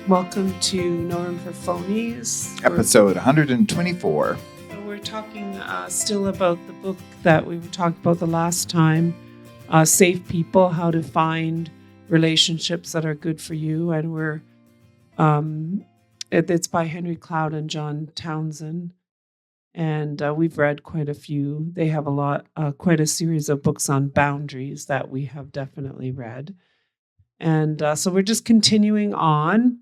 Welcome to No Room for Phonies. Episode 124. We're talking still about the book that we were talking about the last time, Safe People, How to Find Relationships That Are Good for You. And it's by Henry Cloud and John Townsend. And we've read quite a few. They have quite a series of books on boundaries that we have definitely read. And so we're just continuing on.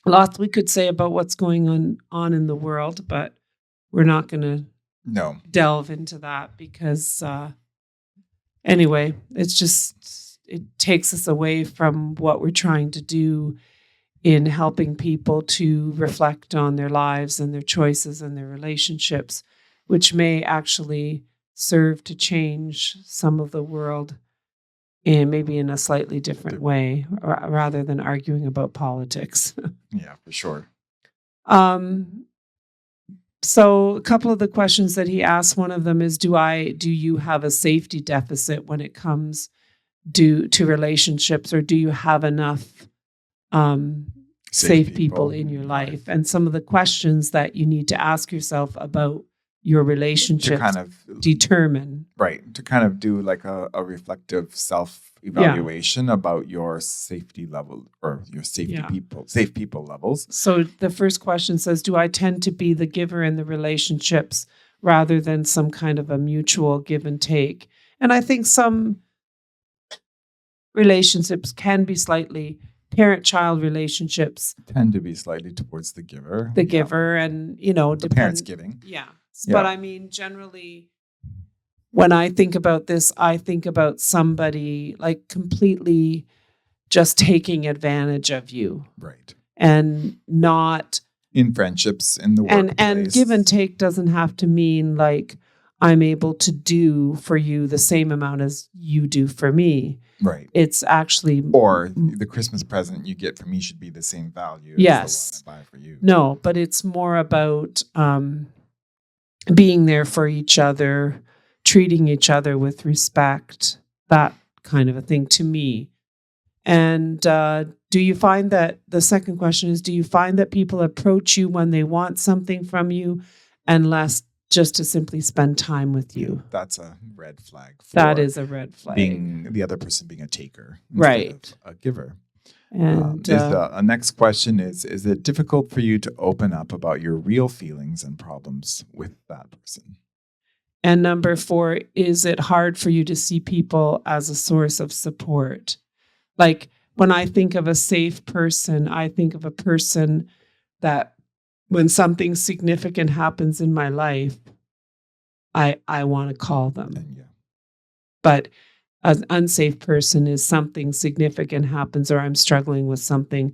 Lots we could say about what's going on in the world, but we're not going to delve into that because anyway, it takes us away from what we're trying to do in helping people to reflect on their lives and their choices and their relationships, which may actually serve to change some of the world and maybe in a slightly different way, rather than arguing about politics. Yeah, for sure. So a couple of the questions that he asked, one of them is, do you have a safety deficit when it comes to relationships, or do you have enough safe people in your life? And some of the questions that you need to ask yourself about your relationships to kind of determine. Right. To kind of do like a reflective self-evaluation about your safety level or your safe people levels. So the first question says, do I tend to be the giver in the relationships rather than some kind of a mutual give and take? And I think some relationships can be slightly, parent-child relationships tend to be slightly towards the giver. The giver and, the parents giving. Yeah. But I mean, generally, when I think about this, I think about somebody like completely just taking advantage of you. Right. And not... in friendships, in the workplace. And give and take doesn't have to mean like I'm able to do for you the same amount as you do for me. Right. It's actually... Or the Christmas present you get from me should be the same value as the one I buy for you. No, but it's more about... being there for each other, treating each other with respect, that kind of a thing to me. And do you find that, the second question is, do you find that people approach you when they want something from you and less just to simply spend time with you? That's a red flag. That is a red flag. Being the other person being a taker instead of a giver. And the next question is it difficult for you to open up about your real feelings and problems with that person? And number 4, is it hard for you to see people as a source of support? Like when I think of a safe person, I think of a person that when something significant happens in my life, I want to call them. Yeah. But an unsafe person is something significant happens or I'm struggling with something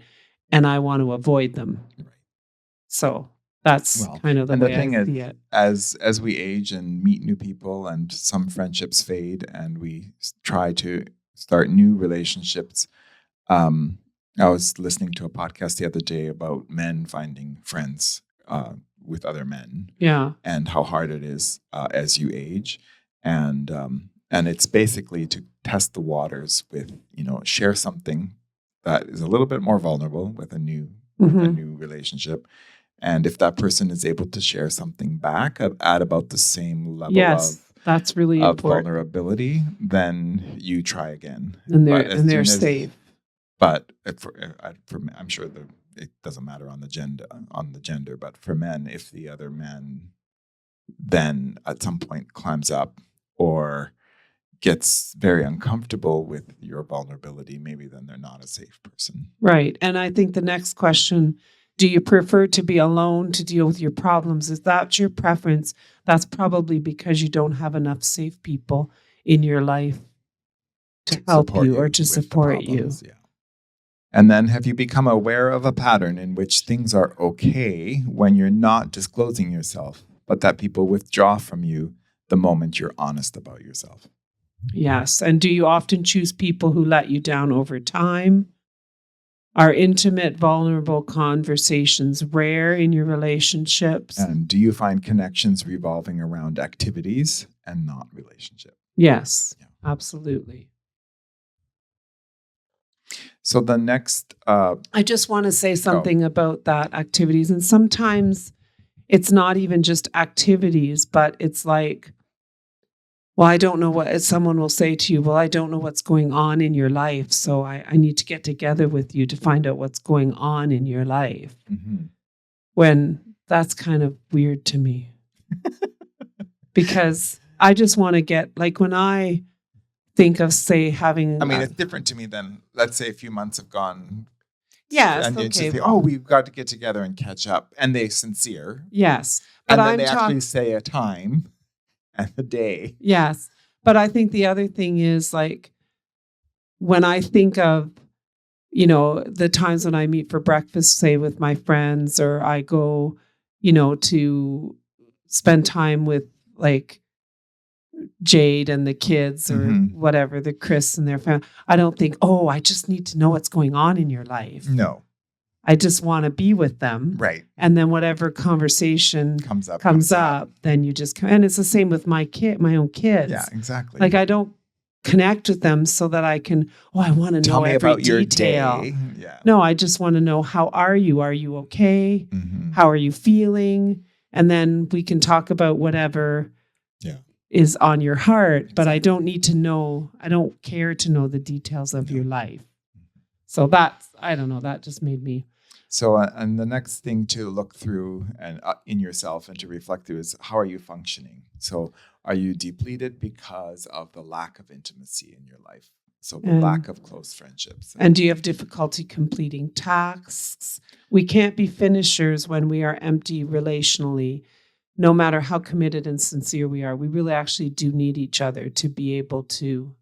and I want to avoid them. Right. So that's kind of the way thing I see it. As we age and meet new people and some friendships fade and we try to start new relationships, I was listening to a podcast the other day about men finding friends with other men. Yeah. And how hard it is as you age. And it's basically to test the waters with, share something that is a little bit more vulnerable with a new relationship. And if that person is able to share something back at about the same level that's really of important. Vulnerability, then you try again. And they're safe. But I'm sure it doesn't matter on the gender. But for men, if the other man then at some point climbs up or gets very uncomfortable with your vulnerability, maybe then they're not a safe person. Right. And I think the next question, do you prefer to be alone to deal with your problems? Is that your preference? That's probably because you don't have enough safe people in your life to help you or to support you. Yeah. And then have you become aware of a pattern in which things are okay when you're not disclosing yourself, but that people withdraw from you the moment you're honest about yourself? Yes. And do you often choose people who let you down over time? Are intimate, vulnerable conversations rare in your relationships? And do you find connections revolving around activities and not relationship? Yes, absolutely. So the next, I just want to say something about that activities. And sometimes it's not even just activities, but it's like, well, I don't know what someone will say to you. Well, I don't know what's going on in your life. So I need to get together with you to find out what's going on in your life. mhm. When that's kind of weird to me. Because I just want to get, like, when I think of, say, having. I mean, it's different to me than, let's say, a few months have gone. Yes, And you just okay. say, oh, we've got to get together and catch up. And they're sincere. Yes. And But then I'm they actually say a time and a day. Yes. But I think the other thing is, like, when I think of, the times when I meet for breakfast, say with my friends, or I go, to spend time with, like, Jade and the kids, or whatever, the Chris and their family. I don't think, oh, I just need to know what's going on in your life. No. I just want to be with them. Right. And then whatever conversation comes up, then you just come. And it's the same with my own kids. Yeah, exactly. Like, I don't connect with them so that I can, I want to Tell know me every about detail. your day. Yeah. No, I just want to know, how are you? Are you okay? Mhm. How are you feeling? And then we can talk about whatever is on your heart, but I don't need to know, I don't care to know the details of your life. So that's, I don't know, that just made me. So, and the next thing to look through and in yourself and to reflect through is, how are you functioning? So, are you depleted because of the lack of intimacy in your life? So, the lack of close friendships. And do you have difficulty completing tasks? We can't be finishers when we are empty relationally. No matter how committed and sincere we are, we really actually do need each other to be able to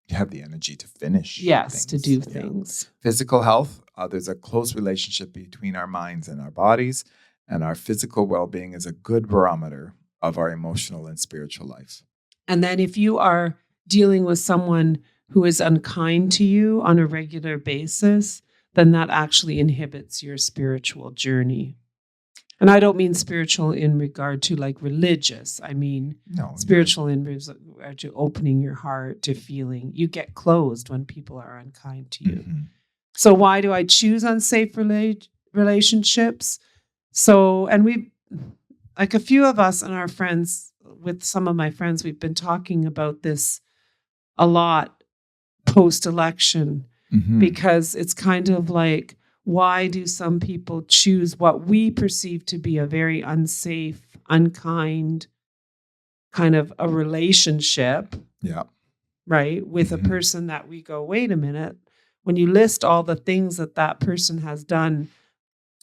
have the energy to finish. Yes, to do things. Physical health, there's a close relationship between our minds and our bodies, and our physical well-being is a good barometer of our emotional and spiritual life. And then if you are dealing with someone who is unkind to you on a regular basis, then that actually inhibits your spiritual journey. And I don't mean spiritual in regard to, like, religious. I mean spiritual in regard to opening your heart to feeling. You get closed when people are unkind to you. Mm-hmm. So why do I choose unsafe relationships? So, and we, like, a few of us and our friends, with some of my friends, we've been talking about this a lot post-election, because it's kind of like, why do some people choose what we perceive to be a very unsafe, unkind kind of a relationship? Yeah. Right? With a person that we go, wait a minute, when you list all the things that person has done.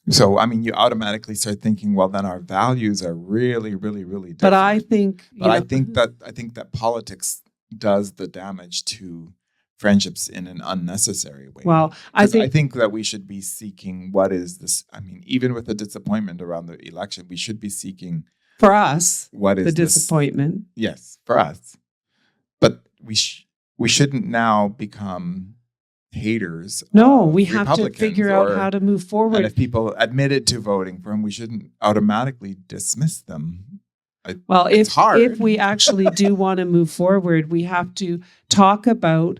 So, I mean, you automatically start thinking, well, then our values are really, really, really different. But I think, I think that politics does the damage to friendships in an unnecessary way. Well, I think that we should be seeking, what is this? I mean, even with the disappointment around the election, we should be seeking, for us, what is the disappointment. Yes, for us. But we shouldn't now become haters. No, we have to figure out how to move forward. And if people admitted to voting for him, we shouldn't automatically dismiss them. Well, if we actually do want to move forward, we have to talk about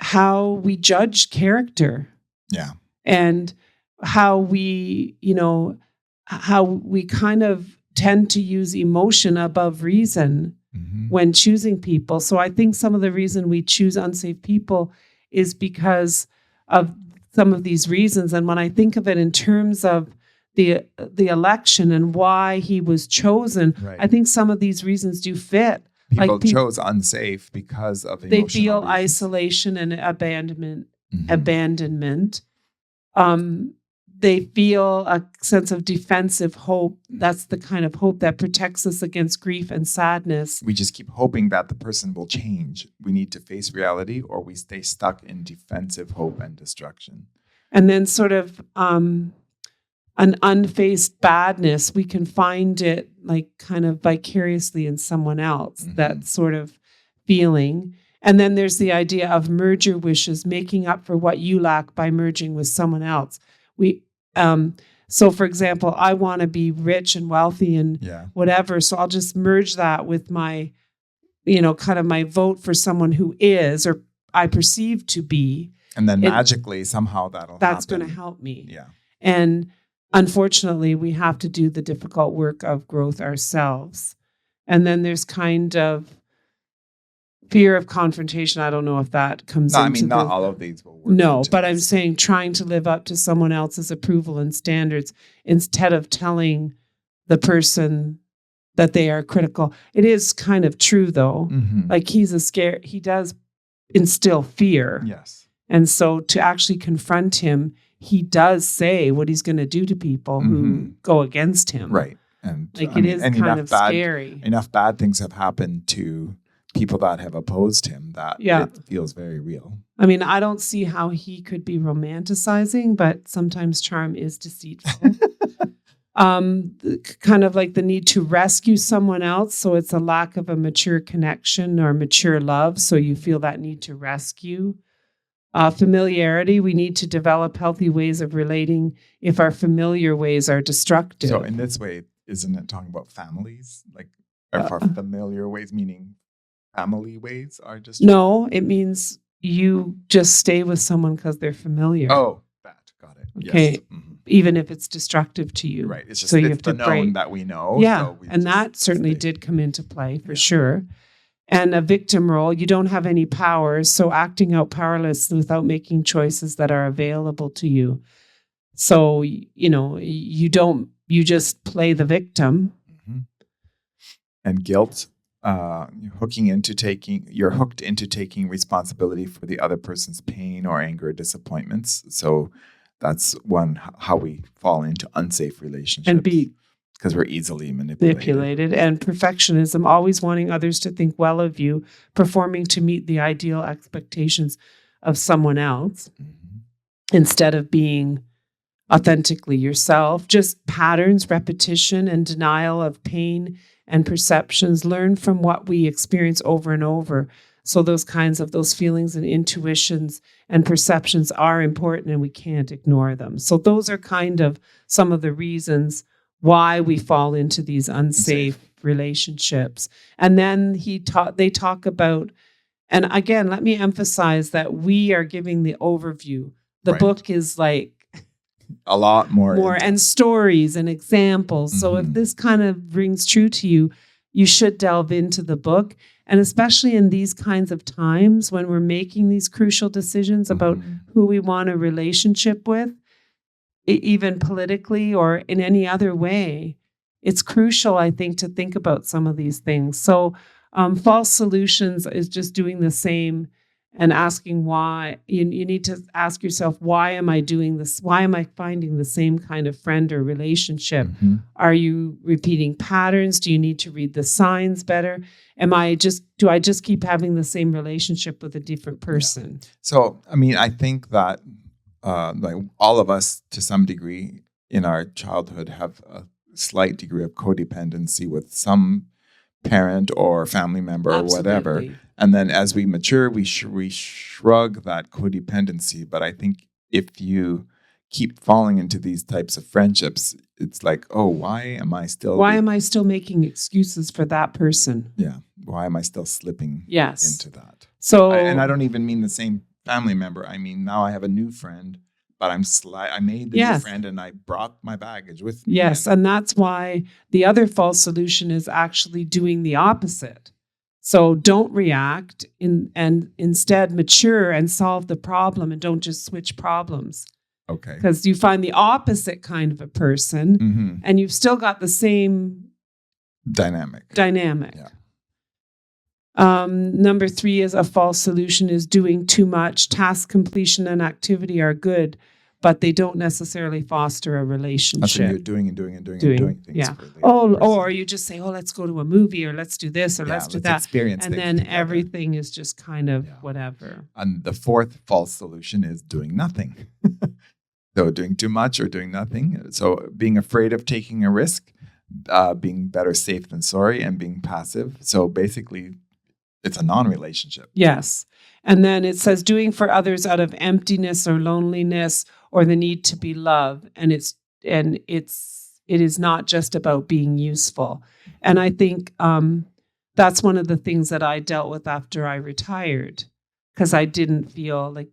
how we judge character. Yeah. And how we, how we kind of tend to use emotion above reason when choosing people. So I think some of the reason we choose unsafe people is because of some of these reasons. And when I think of it in terms of the election and why he was chosen, I think some of these reasons do fit. People chose unsafe because of emotional they feel reasons. Isolation and abandonment. They feel a sense of defensive hope. That's the kind of hope that protects us against grief and sadness. We just keep hoping that the person will change. We need to face reality, or we stay stuck in defensive hope and destruction. And then sort of an unfaced badness, we can find it, like, kind of vicariously in someone else, that sort of feeling. And then there's the idea of merger wishes, making up for what you lack by merging with someone else. So for example, I want to be rich and wealthy and whatever. So I'll just merge that with my, kind of my vote for someone who is, or I perceive to be, And then magically, somehow that's going to help me. Yeah. And unfortunately, we have to do the difficult work of growth ourselves. And then there's kind of fear of confrontation. I don't know if that comes into I mean, not all of these will work. No, but I'm saying trying to live up to someone else's approval and standards instead of telling the person that they are critical. It is kind of true, though. Mm-hmm. Like he does instill fear. Yes. And so to actually confront him, he does say what he's going to do to people who go against him. Right. And like it is kind of scary. Enough bad things have happened to people that have opposed him that it feels very real. I mean, I don't see how he could be romanticizing, but sometimes charm is deceitful. Kind of like the need to rescue someone else. So it's a lack of a mature connection or mature love. So you feel that need to rescue. Familiarity, we need to develop healthy ways of relating if our familiar ways are destructive. So in this way, isn't it talking about families? Like if our familiar ways, meaning family ways are destructive? No, it means you just stay with someone because they're familiar. Oh, that. Got it. Okay. Yes. Mm-hmm. Even if it's destructive to you. Right. It's just you have to known that we know. Yeah. So and that certainly did come into play for sure. And a victim role, you don't have any power, so acting out powerless without making choices that are available to you. So, you just play the victim. Mm-hmm. And guilt, you're hooked into taking responsibility for the other person's pain or anger or disappointments. So that's how we fall into unsafe relationships. And because we're easily manipulated. And perfectionism, always wanting others to think well of you, performing to meet the ideal expectations of someone else instead of being authentically yourself. Just patterns, repetition, and denial of pain and perceptions. Learn from what we experience over and over. So those feelings and intuitions and perceptions are important and we can't ignore them. So those are kind of some of the reasons why we fall into these unsafe relationships. And then they talk about, and again, let me emphasize that we are giving the overview. The book is like a lot more and stories and examples. So if this kind of rings true to you, you should delve into the book. And especially in these kinds of times when we're making these crucial decisions about who we want a relationship with, even politically or in any other way, it's crucial, I think, to think about some of these things. So false solutions is just doing the same and asking why. You need to ask yourself, why am I doing this? Why am I finding the same kind of friend or relationship? Are you repeating patterns? Do you need to read the signs better? Do I just keep having the same relationship with a different person? Yeah. So, I mean, I think that like all of us to some degree in our childhood have a slight degree of codependency with some parent or family member or whatever. And then as we mature, we shrug that codependency. But I think if you keep falling into these types of friendships, it's like, oh, why am I still making excuses for that person? Yeah. Why am I still slipping into that? So, and I don't even mean the same family member. I mean, now I have a new friend, but I made the new friend and I brought my baggage with me. Yes. And that's why the other false solution is actually doing the opposite. So don't react and instead mature and solve the problem and don't just switch problems. Okay. Because you find the opposite kind of a person and you've still got the same dynamic. Yeah. Number 3 is a false solution is doing too much. Task completion and activity are good, but they don't necessarily foster a relationship. So you're doing things. Yeah. Or you just say, let's go to a movie or let's do this or let's do that. Experience and then together. Everything is just kind of whatever. And the 4th false solution is doing nothing. So doing too much or doing nothing. So being afraid of taking a risk, being better safe than sorry, and being passive. So basically, it's a non-relationship. Yes. And then it says doing for others out of emptiness or loneliness or the need to be loved. And it is not just about being useful. And I think that's one of the things that I dealt with after I retired. because I didn't feel like,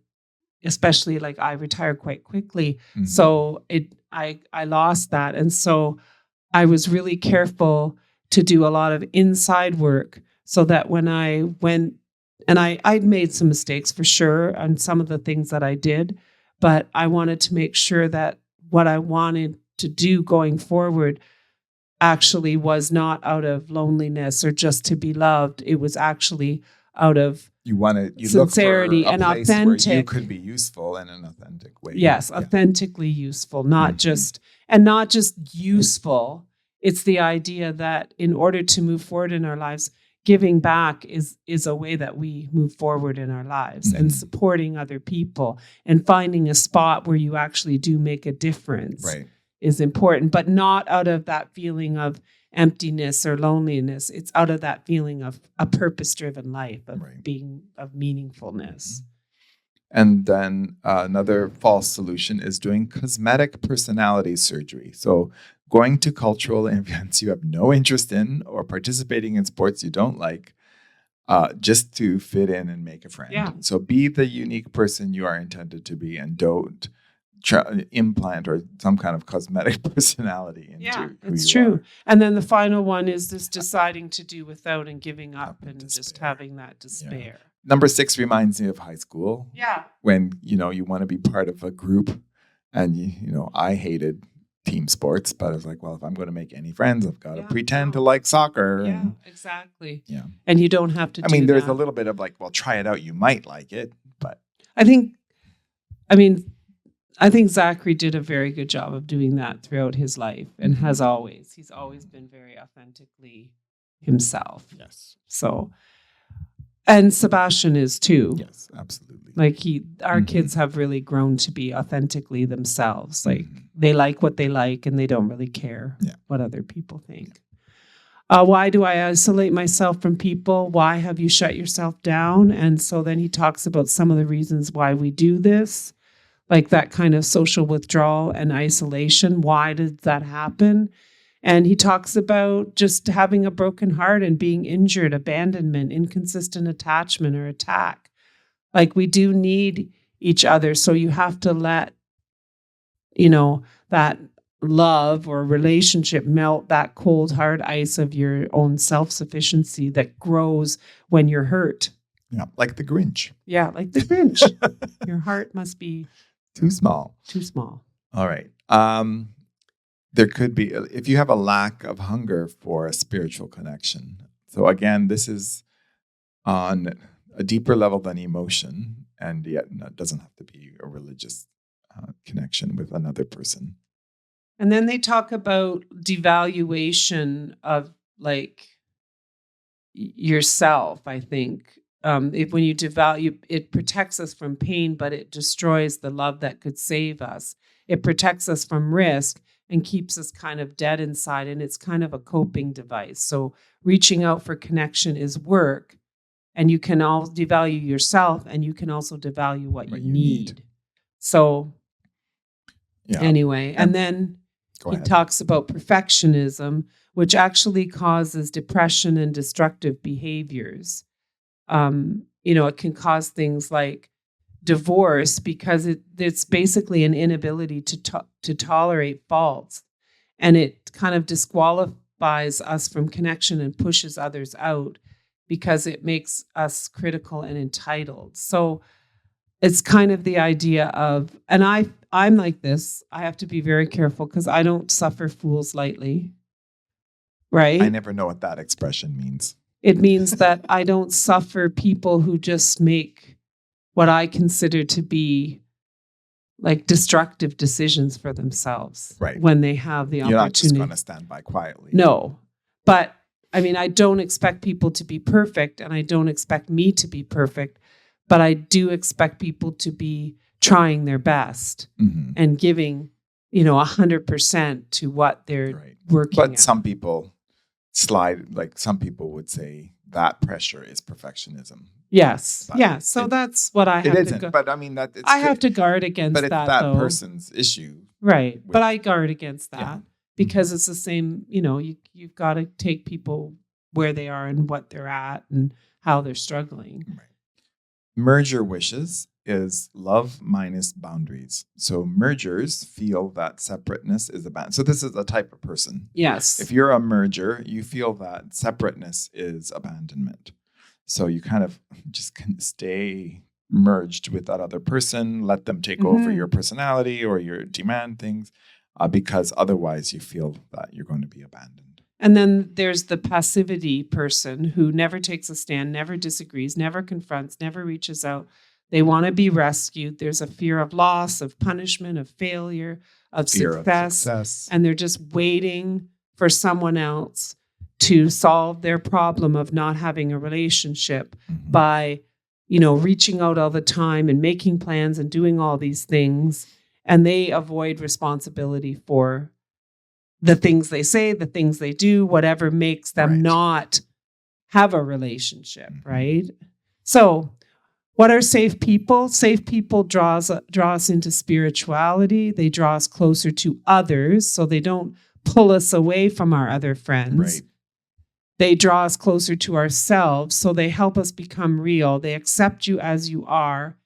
especially like I retired quite quickly. Mhm. So I lost that. And so I was really careful to do a lot of inside work so that when I went, and I'd made some mistakes for sure on some of the things that I did, but I wanted to make sure that what I wanted to do going forward actually was not out of loneliness or just to be loved. It was actually out of You look for sincerity a and place where you authentic. could be useful in an authentic way. Yes, Yeah. authentically useful, not Mhm. just useful. It's the idea that in order to move forward in our lives, giving back is a way that we move forward in our lives, and Mhm. supporting other people and finding a spot where you actually do make a difference Right. is important, but not out of that feeling of emptiness or loneliness. It's out of that feeling of a purpose-driven life, of Right. being of meaningfulness. And then another false solution is doing cosmetic personality surgery. So going to cultural events you have no interest in or participating in sports you don't like just to fit in and make a friend. Yeah. So be the unique person you are intended to be and don't implant or some kind of cosmetic personality into who It's you true. are. And then the final one is this deciding to do without and giving up and just despair. having that despair. Number 6 reminds me of high school. Yeah. When, you want to be part of a group and, I hated team sports, but I was like, well, if I'm going to make any friends, I've got to pretend to like soccer. Yeah, and, exactly. Yeah. And you don't have to I mean, there's that. a little bit of like, well, try it out. You might like it, but. I think Zachary did a very good job of doing that throughout his life, and has always. He's always been very authentically himself. Yes. So, and Sebastian is too. Yes, absolutely. Like our kids have really grown to be authentically themselves. Like they like what they like, and they don't really care what other people think. Why do I isolate myself from people? Why have you shut yourself down? And so then he talks about some of the reasons why we do this, like that kind of social withdrawal and isolation. Why did that happen? And he talks about just having a broken heart and being injured, abandonment, inconsistent attachment or attack. Like we do need each other. So you have to let, that love or relationship melt that cold, hard ice of your own self-sufficiency that grows when you're hurt. Yeah, like the Grinch. Yeah, like the Grinch. Your heart must be too small. Too small. All right. There could be, if you have a lack of hunger for a spiritual connection. So again, this is on a deeper level than emotion, and yet it doesn't have to be a religious connection with another person. And then they talk about devaluation of like yourself, I think. When you devalue, it protects us from pain, but it destroys the love that could save us. It protects us from risk and keeps us kind of dead inside. And it's kind of a coping device. So reaching out for connection is work. And you can all devalue yourself, and you can also devalue what you need. So anyway, and then he talks about perfectionism, which actually causes depression and destructive behaviors. It can cause things like divorce because it's basically an inability to tolerate faults, and it kind of disqualifies us from connection and pushes others out because it makes us critical and entitled. So it's kind of the idea of, and I'm like this, I have to be very careful because I don't suffer fools lightly. Right? I never know what that expression means. It means that I don't suffer people who just make what I consider to be like destructive decisions for themselves. Right. When they have the opportunity. You're not just going to stand by quietly. No. But I don't expect people to be perfect, and I don't expect me to be perfect, but I do expect people to be trying their best and giving, 100% to what they're working But at. some people some people would say that pressure is perfectionism. Yes. Yeah. So that's what I have to isn't, but I have to guard against that. But it's that person's issue. Right. But I guard against that because it's the same, you've got to take people where they are and what they're at and how they're struggling. Right. Merger wishes is love minus boundaries. So mergers feel that separateness is abandoned. So this is a type of person. Yes. If you're a merger, you feel that separateness is abandonment. So you kind of just can stay merged with that other person, let them take over your personality or your demand things, because otherwise you feel that you're going to be abandoned. And then there's the passivity person who never takes a stand, never disagrees, never confronts, never reaches out. They want to be rescued. There's a fear of loss, of punishment, of failure, of success. And they're just waiting for someone else to solve their problem of not having a relationship by, reaching out all the time and making plans and doing all these things. And they avoid responsibility for the things they say, the things they do, whatever makes them not have a relationship, right? So what are safe people? Safe people draw us into spirituality. They draw us closer to others, so they don't pull us away from our other friends. Right. They draw us closer to ourselves, so they help us become real. They accept you as you are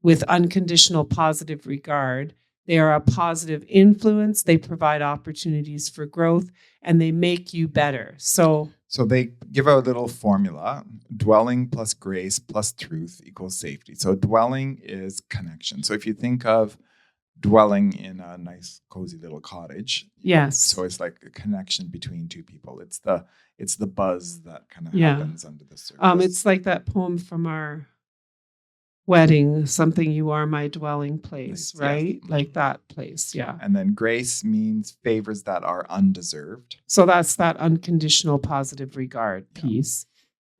with unconditional positive regard. They are a positive influence. They provide opportunities for growth, and they make you better. So they give a little formula: dwelling plus grace plus truth equals safety. So dwelling is connection. So if you think of dwelling in a nice, cozy little cottage, yes. So it's like a connection between two people. It's the buzz that kind of happens under the surface. It's like that poem from our wedding, something you are my dwelling place, right? Yes. Like that place, yeah. And then grace means favors that are undeserved. So that's that unconditional positive regard piece.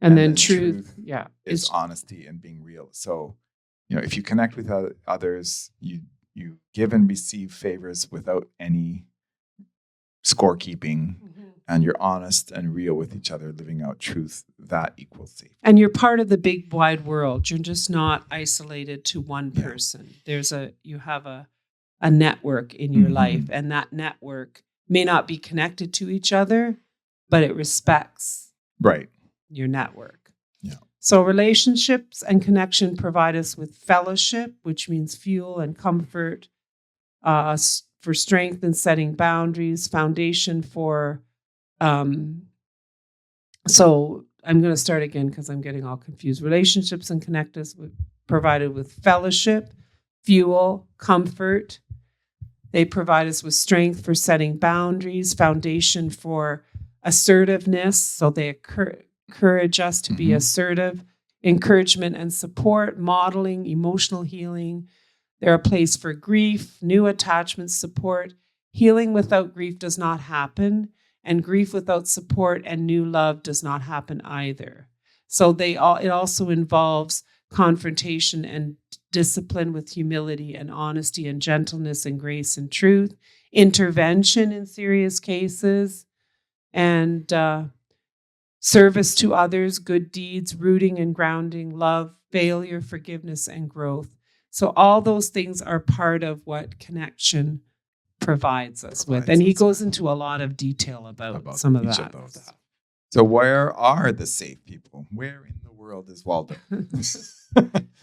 And then truth is honesty and being real. So, if you connect with others, you give and receive favors without any scorekeeping. And you're honest and real with each other, living out truth, that equals safety. And you're part of the big wide world. You're just not isolated to one person. You have a network in your life, and that network may not be connected to each other, but it respects your network. Yeah. So relationships and connection provide us with fellowship, which means fuel and comfort, for strength and setting boundaries, foundation for so I'm going to start again because I'm getting all confused. Relationships and connect us provided with fellowship, fuel, comfort. They provide us with strength for setting boundaries, foundation for assertiveness. So they encourage us to be assertive, encouragement and support, modeling, emotional healing. They're a place for grief, new attachment support. Healing without grief does not happen. And grief without support and new love does not happen either. So it also involves confrontation and discipline with humility and honesty and gentleness and grace and truth, intervention in serious cases, and service to others, good deeds, rooting and grounding, love, failure, forgiveness, and growth. So all those things are part of what connection provides us with. And he goes into a lot of detail about some of that stuff. So where are the safe people? Where in the world is Waldo?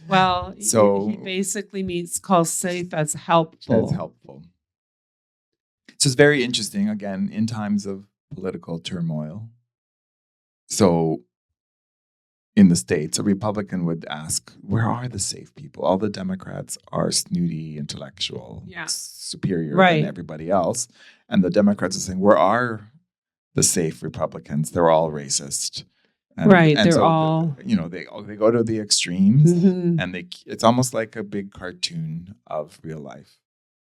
Well, he basically calls safe as helpful. As helpful. So it's very interesting, again, in times of political turmoil. So in the States, a Republican would ask, where are the safe people? All the Democrats are snooty, intellectual, superior than everybody else. And the Democrats are saying, where are the safe Republicans? They're all racist. And they're so all... they go to the extremes, and it's almost like a big cartoon of real life.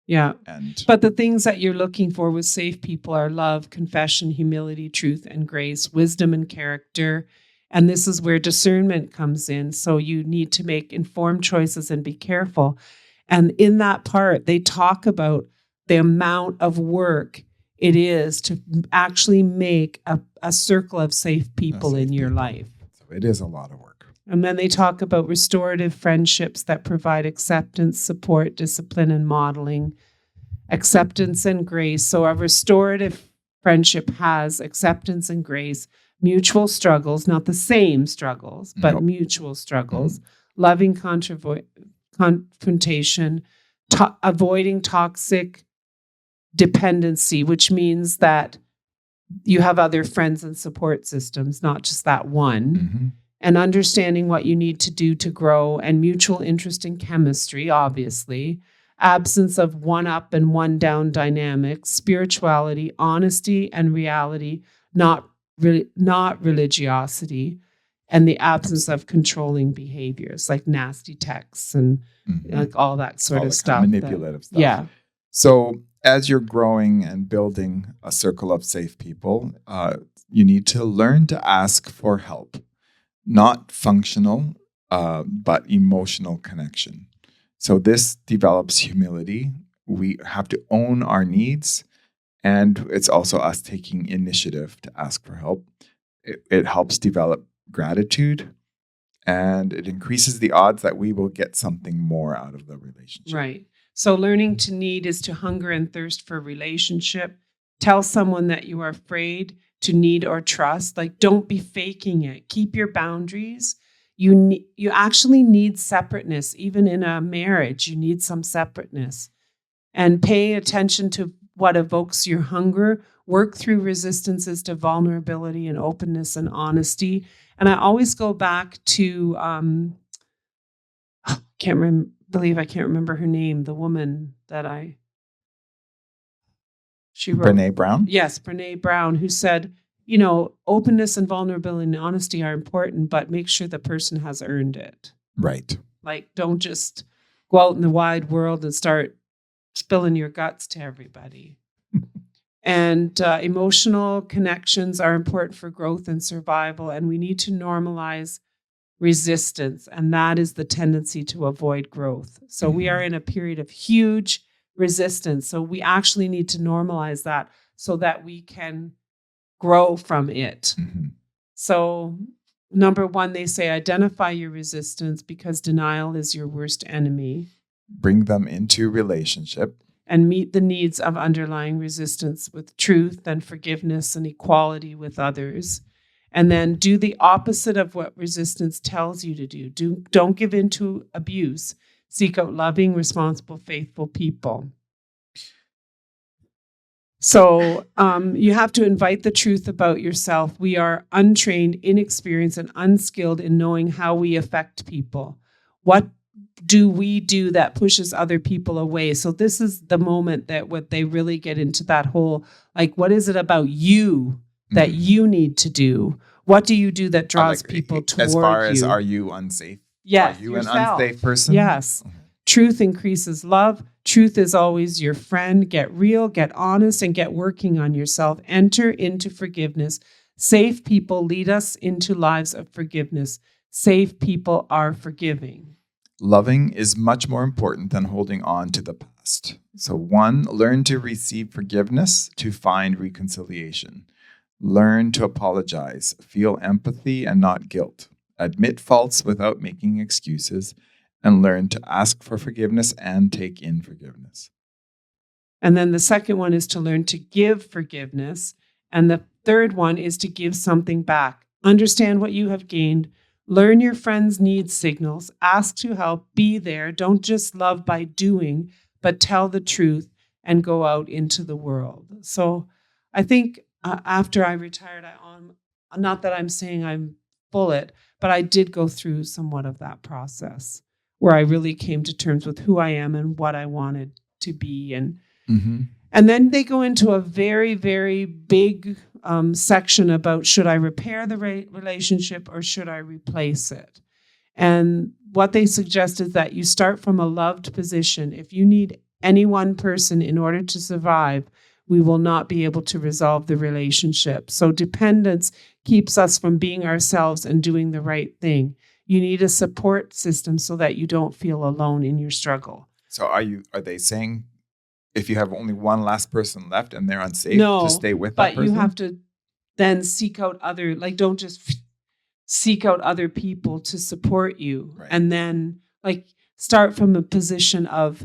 Yeah. But the things that you're looking for with safe people are love, confession, humility, truth, and grace, wisdom and character. And this is where discernment comes in. So you need to make informed choices and be careful. And in that part, they talk about the amount of work it is to actually make a circle of safe people in your life. So it is a lot of work. And then they talk about restorative friendships that provide acceptance, support, discipline, and modeling, acceptance and grace. So a restorative friendship has acceptance and grace, mutual struggles, not the same struggles, but mutual struggles, loving confrontation, avoiding toxic dependency, which means that you have other friends and support systems, not just that one, Mm-hmm. and understanding what you need to do to grow, and mutual interest in chemistry, obviously, absence of one up and one down dynamics, spirituality, honesty and reality, not religiosity, and the absence of controlling behaviors like nasty texts and like all that sort All of the stuff. kind of manipulative stuff. Yeah. So as you're growing and building a circle of safe people, you need to learn to ask for help, not functional, but emotional connection. So this develops humility. We have to own our needs, and it's also us taking initiative to ask for help. It helps develop gratitude, and it increases the odds that we will get something more out of the relationship. Right. So learning to need is to hunger and thirst for a relationship. Tell someone that you are afraid to need or trust. Like, don't be faking it. Keep your boundaries. You actually need separateness. Even in a marriage, you need some separateness. And pay attention to what evokes your hunger. Work through resistances to vulnerability and openness and honesty. And I always go back to, I can't remember her name, the woman that she wrote. Brene Brown? Yes, Brene Brown, who said, openness and vulnerability and honesty are important, but make sure the person has earned it. Right. Like, don't just go out in the wide world and start spilling your guts to everybody. And emotional connections are important for growth and survival, and we need to normalize resistance, and that is the tendency to avoid growth. So we are in a period of huge resistance. So we actually need to normalize that so that we can grow from it. Mm-hmm. So number one, they say identify your resistance because denial is your worst enemy. Bring them into relationship. And meet the needs of underlying resistance with truth and forgiveness and equality with others. And then do the opposite of what resistance tells you to do. Don't give in to abuse. Seek out loving, responsible, faithful people. So you have to invite the truth about yourself. We are untrained, inexperienced, and unskilled in knowing how we affect people. What do we do that pushes other people away? So this is the moment that what they really get into that whole, like, what is it about you that you need to do? What do you do that draws people toward you? As far as, are you unsafe? Yes. Are you yourself. an unsafe person? Yes. Truth increases love. Truth is always your friend. Get real, get honest, and get working on yourself. Enter into forgiveness. Safe people lead us into lives of forgiveness. Safe people are forgiving. Loving is much more important than holding on to the past. So 1, learn to receive forgiveness to find reconciliation. Learn to apologize, feel empathy and not guilt. Admit faults without making excuses, and learn to ask for forgiveness and take in forgiveness. And then the second one is to learn to give forgiveness. And the third one is to give something back. Understand what you have gained. Learn your friends' need signals. Ask to help. Be there. Don't just love by doing, but tell the truth and go out into the world. So I think after I retired, not that I'm saying I'm bullet, but I did go through somewhat of that process where I really came to terms with who I am and what I wanted to be. And then they go into a very, very big section about, should I repair the relationship or should I replace it? And what they suggest is that you start from a loved position. If you need any one person in order to survive, we will not be able to resolve the relationship. So dependence keeps us from being ourselves and doing the right thing. You need a support system so that you don't feel alone in your struggle. So are they saying if you have only one last person left and they're unsafe, to stay with that person? But you have to then seek out don't just seek out other people to support you. Right. And then start from a position of,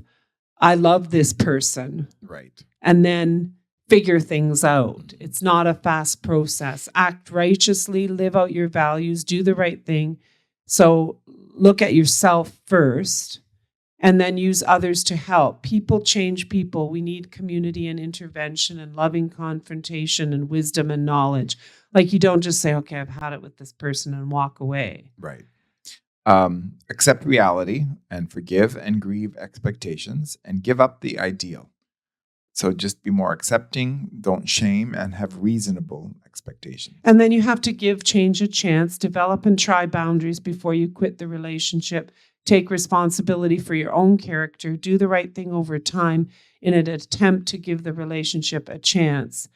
I love this person. Right. And then figure things out. It's not a fast process. Act righteously, live out your values, do the right thing. So look at yourself first and then use others to help. People change people. We need community and intervention and loving confrontation and wisdom and knowledge. Like, you don't just say, okay, I've had it with this person and walk away. Right. Accept reality and forgive and grieve expectations and give up the ideal. So just be more accepting, don't shame, and have reasonable expectations. And then you have to give change a chance, develop and try boundaries before you quit the relationship. Take responsibility for your own character. Do the right thing over time in an attempt to give the relationship a chance.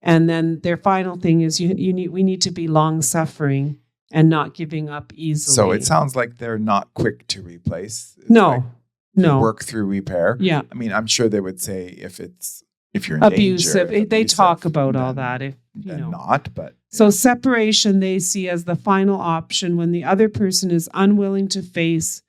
And then their final thing is we need to be long-suffering and not giving up easily. So it sounds like they're not quick to replace. It's No. like No. work through repair. Yeah. I mean, I'm sure they would say if you're in Abusive. danger, They talk about all then- that. If then not, but So separation they see as the final option when the other person is unwilling to face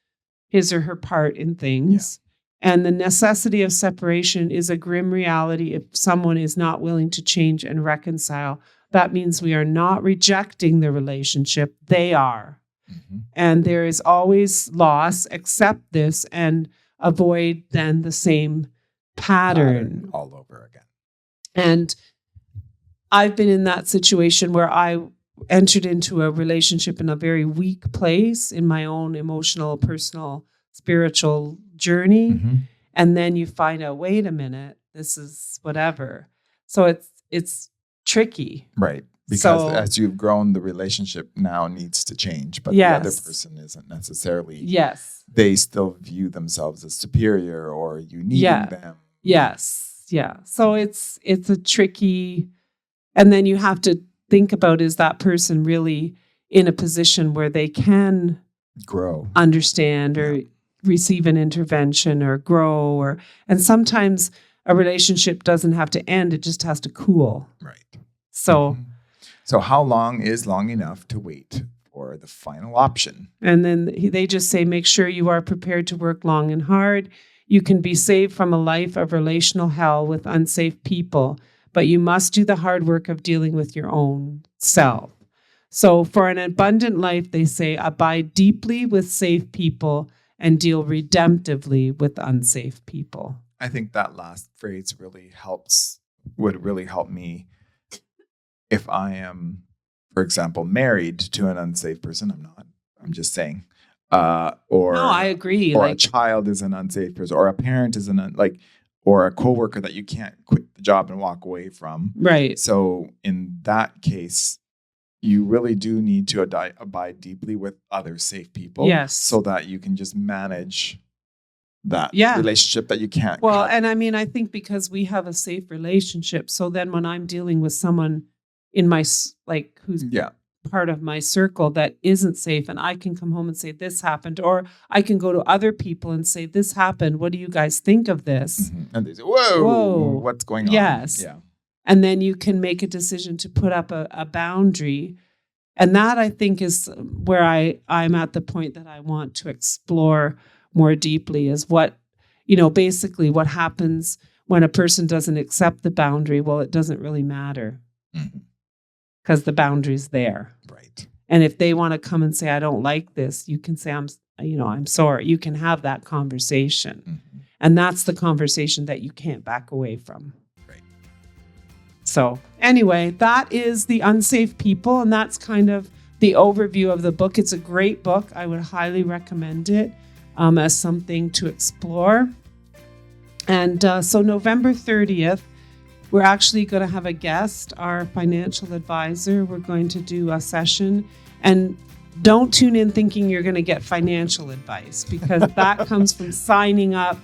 his or her part in things. And the necessity of separation is a grim reality if someone is not willing to change and reconcile. That means we are not rejecting the relationship. They are. Mhm. And there is always loss. Accept this and avoid then the same pattern. all over again. And I've been in that situation where I entered into a relationship in a very weak place in my own emotional, personal, spiritual journey. Mhm. And then you find out, wait a minute, this is whatever. So it's tricky. Right. Because So- as you've grown, the relationship now needs to change, but the other Yes. person isn't necessarily. Yes. They still view themselves as superior or you needing Yeah. them. Yes. Yeah. So it's a tricky, and then you have to think about, is that person really in a position where they can Grow. understand or receive an intervention or grow, and sometimes a relationship doesn't have to end, it just has to cool. Right. So, Mhm. So how long is long enough to wait for the final option? and then they just say, make sure you are prepared to work long and hard. You can be saved from a life of relational hell with unsafe people, but you must do the hard work of dealing with your own self. So for an abundant life, they say, abide deeply with safe people and deal redemptively with unsafe people. I think that last phrase would really help me if I am, for example, married to an unsafe person. I'm not. I'm just saying. Or No, I agree. or a child is an unsafe person, or a parent is or a coworker that you can't quit the job and walk away from. Right. So in that case, you really do need to abide deeply with other safe people. Yes. So that you can just manage that Yeah. relationship that you can't. Well, cut. and I mean, I think because we have a safe relationship, so then when I'm dealing with someone in my, who's yeah. part of my circle that isn't safe, and I can come home and say, this happened, or I can go to other people and say, this happened. What do you guys think of this? Mhm. And they say, whoa, what's going on? Yes. Yeah. And then you can make a decision to put up a boundary. And that, I think, is where I'm at the point that I want to explore more deeply, is what, basically what happens when a person doesn't accept the boundary. Well, it doesn't really matter because the boundary's there. Right. And if they want to come and say, I don't like this, you can say, I'm sorry. You can have that conversation. Mhm. And that's the conversation that you can't back away from. Right. So anyway, that is The Unsafe People. And that's kind of the overview of the book. It's a great book. I would highly recommend it as something to explore. And so November 30th, we're actually going to have a guest, our financial advisor. We're going to do a session. And don't tune in thinking you're going to get financial advice, because that comes from signing up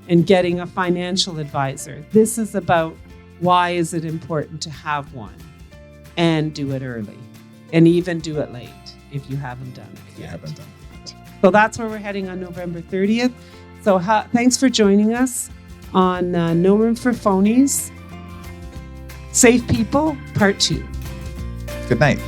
and getting a financial advisor. This is about why is it important to have one, and do it early, and even do it late if you haven't done it yet. So that's where we're heading on November 30th. So thanks for joining us on No Room for Phonies. Safe People, Part 2. Good night.